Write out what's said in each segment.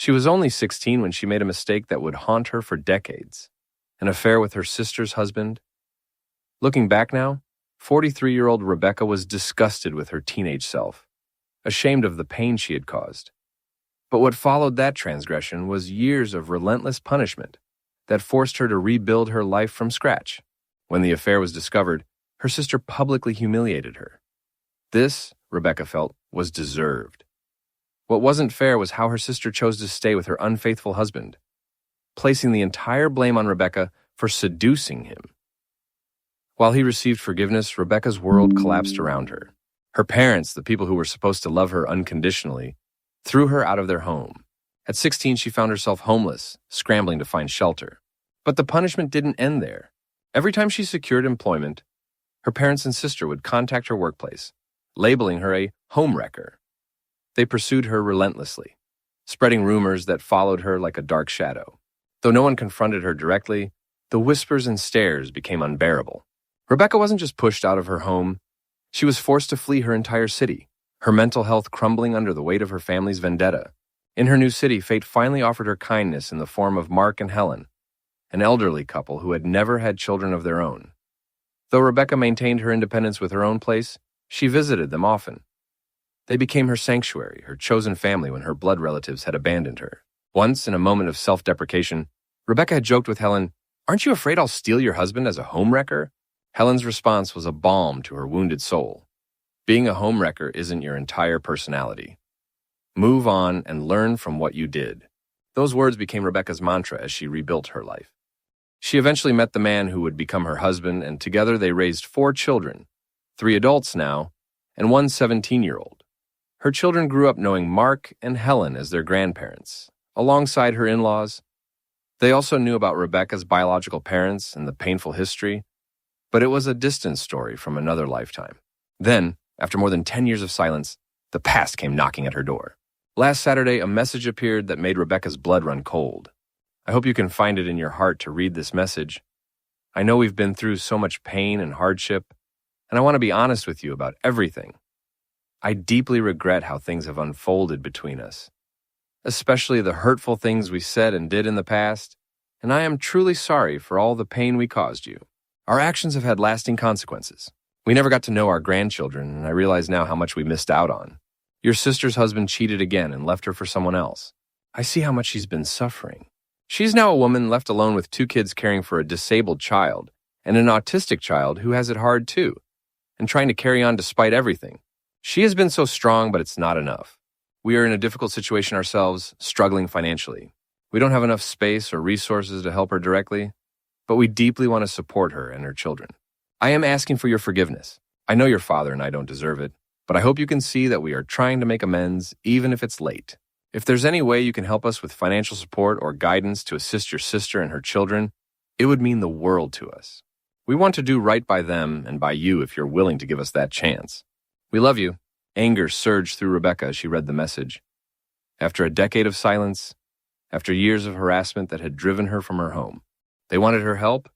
She was only 16 when she made a mistake that would haunt her for decades, an affair with her sister's husband. Looking back now, 43-year-old Rebecca was disgusted with her teenage self, ashamed of the pain she had caused. But what followed that transgression was years of relentless punishment that forced her to rebuild her life from scratch. When the affair was discovered, her sister publicly humiliated her. This, Rebecca felt, was deserved. What wasn't fair was how her sister chose to stay with her unfaithful husband, placing the entire blame on Rebecca for seducing him. While he received forgiveness, Rebecca's world collapsed around her. Her parents, the people who were supposed to love her unconditionally, threw her out of their home. At 16, she found herself homeless, scrambling to find shelter. But the punishment didn't end there. Every time she secured employment, her parents and sister would contact her workplace, labeling her a homewrecker. They pursued her relentlessly, spreading rumors that followed her like a dark shadow. Though no one confronted her directly, the whispers and stares became unbearable. Rebecca wasn't just pushed out of her home, she was forced to flee her entire city, her mental health crumbling under the weight of her family's vendetta. In her new city, fate finally offered her kindness in the form of Mark and Helen, an elderly couple who had never had children of their own. Though Rebecca maintained her independence with her own place, she visited them often. They became her sanctuary, her chosen family when her blood relatives had abandoned her. Once, in a moment of self-deprecation, Rebecca had joked with Helen, "Aren't you afraid I'll steal your husband as a homewrecker?" Helen's response was a balm to her wounded soul. Being a homewrecker isn't your entire personality. Move on and learn from what you did. Those words became Rebecca's mantra as she rebuilt her life. She eventually met the man who would become her husband, and together they raised 4 children, 3 adults now, and 1 17-year-old. Her children grew up knowing Mark and Helen as their grandparents, alongside her in-laws. They also knew about Rebecca's biological parents and the painful history, but it was a distant story from another lifetime. Then, after more than 10 years of silence, the past came knocking at her door. Last Saturday, a message appeared that made Rebecca's blood run cold. I hope you can find it in your heart to read this message. I know we've been through so much pain and hardship, and I want to be honest with you about everything. I deeply regret how things have unfolded between us, especially the hurtful things we said and did in the past, and I am truly sorry for all the pain we caused you. Our actions have had lasting consequences. We never got to know our grandchildren, and I realize now how much we missed out on. Your sister's husband cheated again and left her for someone else. I see how much she's been suffering. She's now a woman left alone with 2 kids caring for a disabled child and an autistic child who has it hard too, and trying to carry on despite everything. She has been so strong, but it's not enough. We are in a difficult situation ourselves, struggling financially. We don't have enough space or resources to help her directly, but we deeply want to support her and her children. I am asking for your forgiveness. I know your father and I don't deserve it, but I hope you can see that we are trying to make amends, even if it's late. If there's any way you can help us with financial support or guidance to assist your sister and her children, it would mean the world to us. We want to do right by them and by you if you're willing to give us that chance. We love you. Anger surged through Rebecca as she read the message. After a decade of silence, after years of harassment that had driven her from her home, they wanted her help.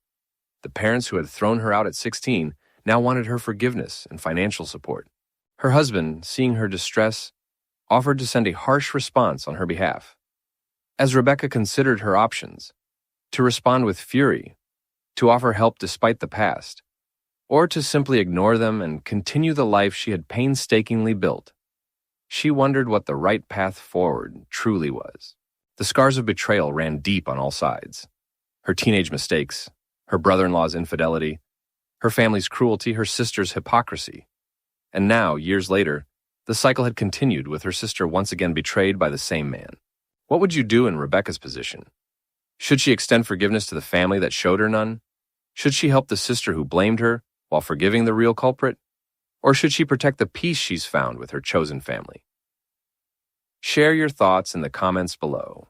The parents who had thrown her out at 16 now wanted her forgiveness and financial support. Her husband, seeing her distress, offered to send a harsh response on her behalf. As Rebecca considered her options, to respond with fury, to offer help despite the past, or to simply ignore them and continue the life she had painstakingly built, she wondered what the right path forward truly was. The scars of betrayal ran deep on all sides. Her teenage mistakes, her brother-in-law's infidelity, her family's cruelty, her sister's hypocrisy. And now, years later, the cycle had continued with her sister once again betrayed by the same man. What would you do in Rebecca's position? Should she extend forgiveness to the family that showed her none? Should she help the sister who blamed her while forgiving the real culprit? Or should she protect the peace she's found with her chosen family? Share your thoughts in the comments below.